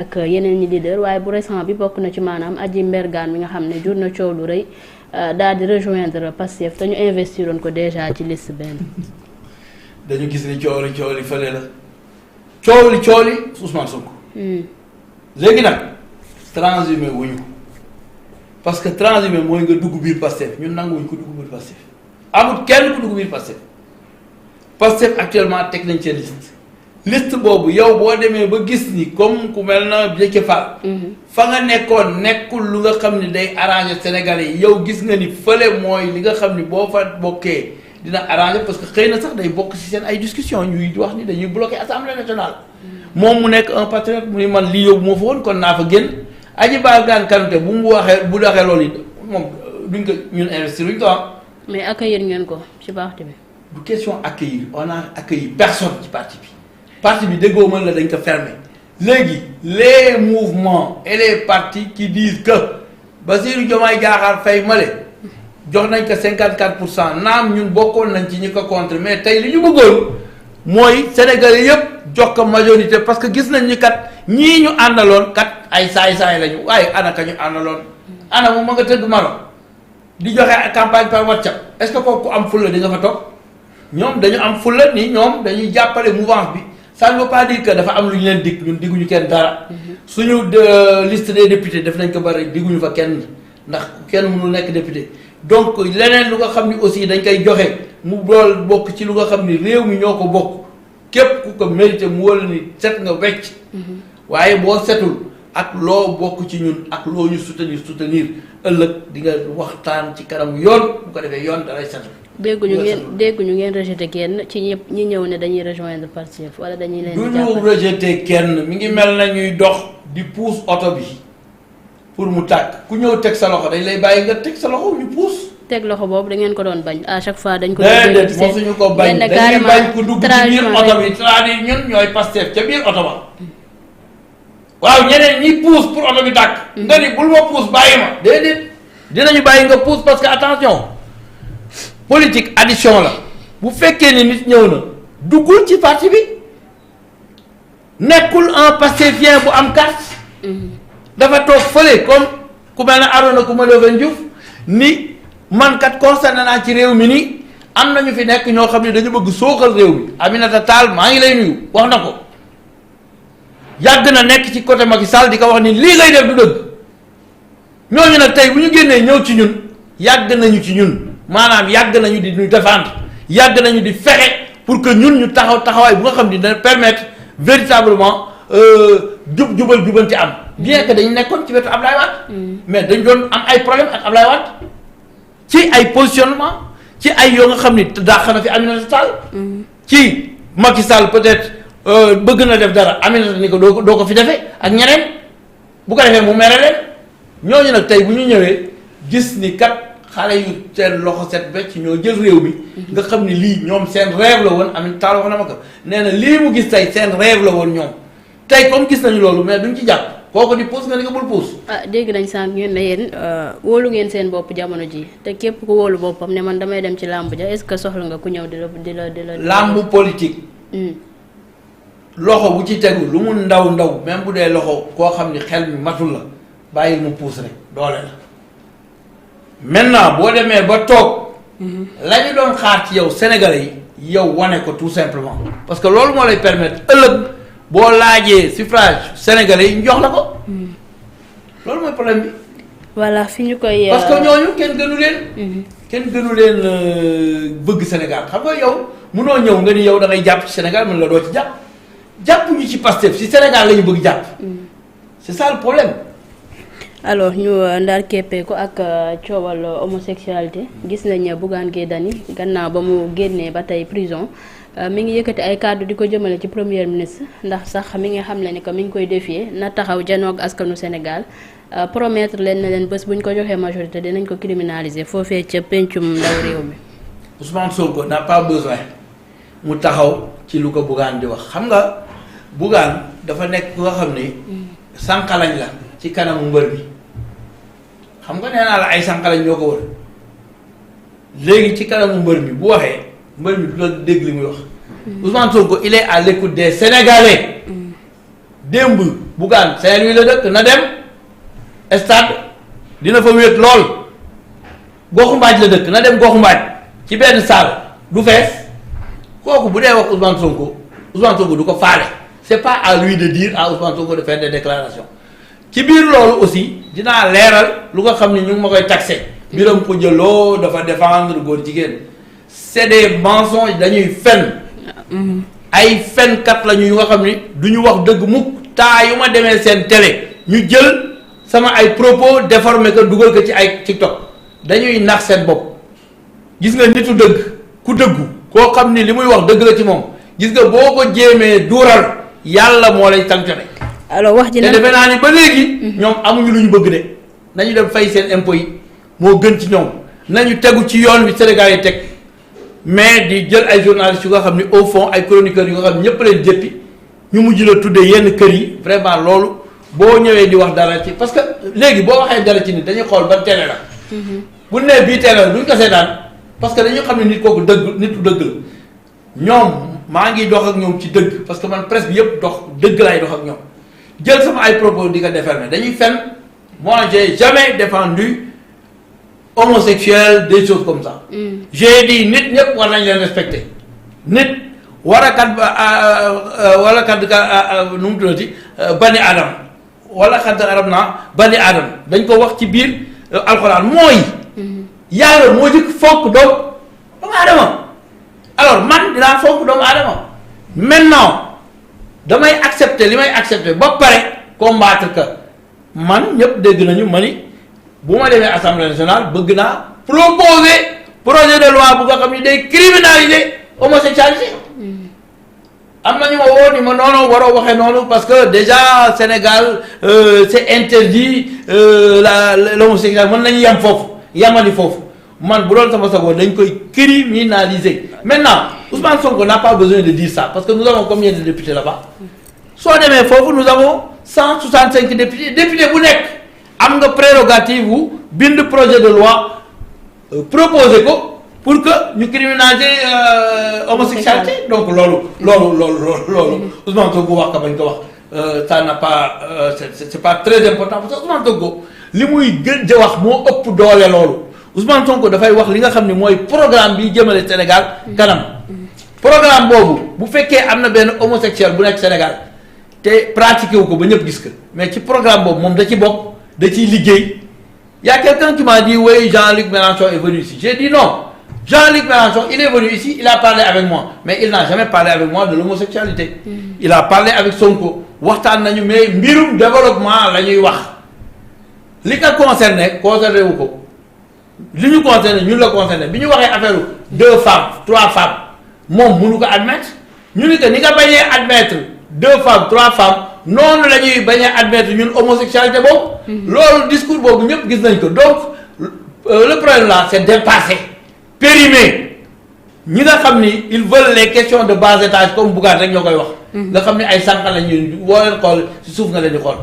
ak yeneen ñi leader waaye bu récent bi bokk na ci maanaam Adji Mbergane mi nga xam ne jur na coow lu rëy daal di rejoindre Pastef te ñu investiroon ko déjà ci liste benn. dañu gis ni coow li fële la coow li Ousmane Sonko. léegi nag transhumé wuñu parce que transhumé mooy nga dugg biir Pastef ñun nanguwuñ ko dugg biir Pastef amul kenn ku dugg biir Pastef actuellement teg nañ seen liste boobu yow boo demee ba gis ni comme ku mel na Déthié Fall fa nga nekkoon nekkul lu nga xam ni day arranger Sénégalais yi yow gis nga ni fële mooy li nga xam ni boo fa bokkee dina arranger parce que xëy na sax day bokk ci seen ay discussion ñuy wax ni dañuy bloquer Assemblée nationale moom mu nekk un patriote mu ni man lii yóbbu moo fa woon kon naa fa génn Adji Mbergane Kanouté bu waxee loolu yi moom duñ ko ñun investir luñ ko am. mais accueillir ngeen ko ci parti bi. du question accueillir on a accueilli personne ci parti bi déggoo mën la dañ ko fermer léegi les mouvements et les partis qui disent que Bassirou Diomaye Diakhar Faye male jox nañ ko 54% naam ñun bokkoon nañ ci ñi ko contre mais tey li ñu bëggoon mooy Sénégalais yëpp jox ko majorité parce que gis nañ ni kat ñii ñu àndaloon kat ay saay-saay lañu waaye ana ka ñu àndaloon ana mu ma nga tëgg Maroc di joxe campagne par WhatsApp est-ce que kooku am fulla di nga fa toog ñoom dañu am fulla ni ñoom dañuy jàppale mouvance bi ça ne veut pas dire que dafa am lu ñu leen dig ñun digguñu kenn dara suñu liste des députés def nañ ko bari digguñu fa kenn ndax kenn mënul nekk député donc leneen lu nga xam ni aussi dañ koy joxe mu dool bokk ci lu nga xam ni réew mi ñoo ko bokk képp ku ko mérité mu wala ni set nga wecc waaye boo setul ak loo bokk ci ñun ak loo ñu soutenir ëllëg di nga waxtaan ci kanam yoon bu ko defee yoon dalay setul dégguñu ngeen rejeté kenn ci ñëpp ñi ñëw ne dañuy rejoindre Pastef wala dañuy leen du ñu rejeté kenn mi ngi mel na ñuy dox di puus oto bi pour mu tàkk ku ñëw teg sa loxo dañ lay bàyyi nga teg sa loxo ñu puus. teg loxo boobu da ngeen ko doon bañ à chaque fois dañ ko. déedéet mosuñu ko bañ dañuy bañ ku dugg ci biir oto bi c'est-à-dire ñun ñooy Pastef ca biir oto ba waaw ñeneen ñi puus pour oto bi tàkk. nga ni bul ma puus bàyyi ma déedéet dinañu bàyyi nga puus parce que attention. politique addition la bu fekkee ni nit ñëw na duggul ci parti bi nekkul un Pastefien bu am carte dafa toog fële comme ku mel ne Arona Coumba Diouf ni man kat concerné naa ci réew mi ni am nañu fi nekk ñoo xam ne dañu bëgg sooxal réew mi Aminata Tall maa ngi lay nuyu wax na ko yàgg na nekk ci côté Macky Sall di ko wax ni lii ngay def du dëgg ñooñu nag tey bu ñu génnee ñëw ci ñun yàgg nañu ci ñun maanaam yàgg nañu di ñu défendre yàgg nañu di fexe pour que ñun ñu taxawaay bu nga xam ne dina permettre véritablement jubal jubanti am bien que dañu nekkoon ci wetu Ablaye Wade mais dañ doon am ay problème ak Ablaye Wade ci ay positionnement ci ay yoo nga xam ni dàq na fi Aminata Tall ci Macky Sall peut-être bëgg na def dara Aminata ni ko doo ko fi defee ak ñeneen bu ko defee mu mere leen ñooñu nag tey bu ñu ñëwee gis ni kat xale yu seen loxo set becc ñoo jël réew mi nga xam ni lii ñoom seen rêve la woon Aminata Tall wax na ma ko nee na lii mu gis tey seen rêve la woon ñoom tey comme gis nañu loolu mais duñ ci jàpp kooku di puus nga ni ko bul puus. ah dégg nañ sànq ngeen ne yéen wóolu ngeen seen bopp jamono ji te képp ku wóolu boppam ne man damay dem ci làmb ja est-ce que soxla nga ku ñëw di la. làmb politique. loxo bu ci tegu lu mu ndaw même bu dee loxo koo xam ni xel mi matul la bàyyil mu puus rek doole la. maintenant boo demee ba toog la ñu doon xaar ci yow Sénégalais yi yow wane ko tout simplement parce que loolu moo lay permettre ëllëg boo laajee suffrage Sénégalais yi ñu jox la ko loolu mooy problème bi. voilà fi ñu koy. parce que ñooñu kenn gënu leen bëgg Sénégal xam nga yow munoo ñëw nga ni yow da ngay jàpp ci Sénégal mën la doo ci jàpp ñu ci Pastef ci Sénégal la ñu bëgg jàpp. c'est ça le problème. alors ñu ndaar keppee ko ak coowal homosexualité gis nañ Bougane Gueye Dany gannaaw ba mu génnee ba tey prison mi ngi yëkkati ay kàddu di ko jëmale ci premier ministre ndax sax mi ngi xam le ni que mi ngi koy défier na taxaw janoog askanu Sénégal promettre leen na leen bés bu ñu ko joxee majorité dinañ ko criminaliser foofee ca pencum ndaw réew mi. Ousmane Sonko n'a pas besoin mu taxaw ci lu ko Bougane di wax xam nga Bougane dafa nekk ku nga xam ni sànqalañ la ci kanamu mbër bi xam nga nee naa la ay sànqalañ ñoo ko wër léegi ci kanamu mbër mi bu waxee mbër mi du la dégg li muy wax Ousmane Sonko il est à l'écoute des Sénégalais démb Bougane Saint-Louis la dëkk na dem stade dina fa wéet lool goxu mbaaj la dëkk na dem goxu mbaaj ci benn salle du fees kooku bu dee wax Ousmane Sonko du ko faale c'est pas à lui de dire à Ousmane Sonko de faire des déclarations ci biir loolu aussi dinaa leeral lu nga xam ne ñu ngi ma koy taxé Birame Khoudia Lo dafa défendre góor jigéen c'est des mensonges dañuy fen ay fenkat la ñu nga xam ni du ñu wax dëgg mukk taa yu ma demee seen télé ñu jël sama ay propos déformé ko dugal ko ci ay TikTok dañuy nax seen bopp gis nga nitu dëgg ku dëggu koo xam ni li muy wax dëgg la ci moom gis nga boo ko jéemee duural yàlla moo lay sanctionné. alors wax ji te defe naa ni ba léegi ñoom amuñu lu ñu bëgg de nañu dem fay seen impôts yi moo gën ci ñoom nañu tegu ci yoon wi Sénégal yi teg mais di jël ay journalistes yu nga xam ni au fond ay chroniqueurs yu nga xam ni ñëpp leen jëppi ñu mujj la tuddee yenn kër yi vraiment loolu boo ñëwee di wax dara ci parce que léegi boo waxee dara ci nit dañuy xool ban télé la. bu nee bii télé la duñ ko seetaan parce que dañu xam ne nit kooku dëgg nitu dëgg la ñoom maa ngi dox ak ñoom ci dëgg parce que man presse bi yëpp dox dëgg laay dox ak ñoom jël sama ay propos di ko défermer dañuy fen moi j'ai jamais défendu homosexuel des choses comme ça. J'ai dit nit ñëpp war nañ leen respecter nit war a kat wala kat nu mu tuddati bani adam wala kat arab naa bani adam dañ ko wax ci biir alxuraan mooy yàlla moo jëkk fonk doomu aadama alors man dinaa fonk doomu aadama maintenant damay accepter li may accepter ba pare combattre que man ñëpp dégg nañu ma ni bu ma demee assemblée nationale bëgg naa proposer projet de loi bu nga xam ni day criminaliser homosexualité am na ñu ma woo ni ma noonu waroo waxee noonu parce que déjà Sénégal c'est interdit l'homosexualité mën nañu yem foofu yemani foofu man bu doon sama sago dañ koy criminaliser maintenant Ousmane Sonko n'a pas besoin de dire ça parce que nous avons combien de députés là-bas soo demee foofu nous avons 165 députés député bu nekk am nga prérogative wu bind projet de loi proposer ko pour que ñu criminaliser homosexualité donc loolu Ousmane Sonko wax ka bañ ko wax ça n'a pas c'est pas très important parce que Ousmane Sonko li muy gën di wax moo ëpp doole loolu Ousmane Sonko dafay wax li nga xam ne mooy programme bi jëmale Sénégal kanam programme boobu bu fekkee am na benn homosexuel bu nekk Sénégal te pratiqué wu ko ba ñëpp gis ko mais ci programme boobu moom da ci bokk da ciy liggéey y a quelqu'un qui m'a dit oui Jean-Luc Mélenchon est venu ici j'ai dit non Jean-Luc Mélenchon il est venu ici il a parlé avec moi mais il n'a jamais parlé avec moi de l'homosexualité il a parlé avec Sonko waxtaan nañu mais mbirum développement la ñuy wax li ko concerné wu ko li ñu concerné ñun la concerné bi ñu waxee affaire 2 femmes 3 femmes moom mënu ko admettre ñu ni que ni nga bañee admettre 2 femmes 3 femmes noonu la ñuy bañ a admettre ñun homosexualité boobu. loolu discours boobu ñëpp gis nañ ko donc le problème là c'est dépassé périmé ñi nga xam ni ils veulent les questions de bas étage comme Bougane rek ñoo koy wax. nga xam ni ay sànq la ñuy woo leen xool ci suuf nga leen di xool.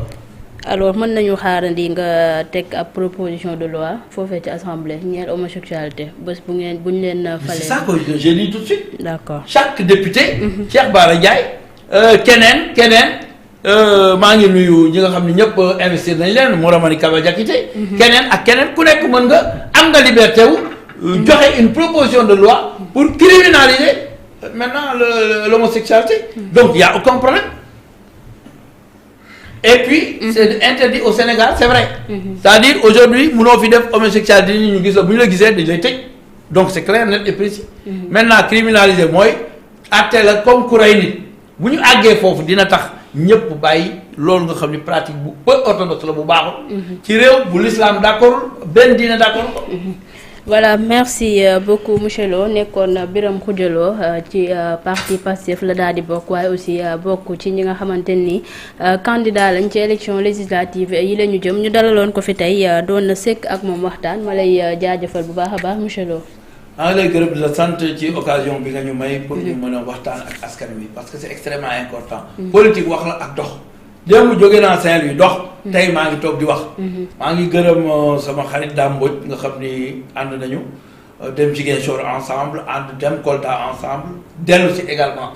alors mën nañu xaarandi nga teg ab proposition de loi foofee ci assemblée ñeel homosexualité bés bu ñu leen falee. c'est ça que j'ai dit tout de suite. d'accord chaque député. Cheikh Bara Ndiaye keneen. maa ngi nuyu ñi nga xam ne ñëpp investir nañ leen Mouramani Kaba Diakité keneen ak keneen ku nekk mën nga am nga liberté wu joxe une proposition de loi pour criminaliser maintenant l'homosexualité donc il y a aucun problème et puis c'est interdit au Sénégal c'est vrai c'est-à-dire aujourd'hui mënoo fi def homosexualité ni ñu gis la bu ñu la gisee dañ lay tëj donc c'est clair net et précis maintenant criminaliser mooy atte la comme ku rey nit bu ñu àggee foofu dina tax ñëpp bàyyi loolu nga xam ni pratique bu peu orthodoxe la bu baaxul. ci réew bu l'islam d'accord benn diine d'accord ko. voilà merci beaucoup monsieur Lo nekkoon Birame Khoudia Lo ci parti Pastef la daal di bokk waaye aussi bokk ci ñi nga xamante ni candidat lañ ci élection législative yi la ñu jëm ñu dalaloon ko fi tey doon na sekk ak moom waxtaan ma lay jaajëfal bu baax a baax monsieur Lo. maa ngi lay gërëm di la sant ci occasion bi nga ñu may pour ñu mën a waxtaan ak askan wi parce que c'est extrêmement important. politique wax la ak dox. démb jóge naa Saint-Louis dox. tey maa ngi toog di wax. maa ngi gërëm sama xarit Dame Mbodj nga xam ni ànd nañu dem Ziguinchor ensemble ànd dem Kolda ensemble dellu si également.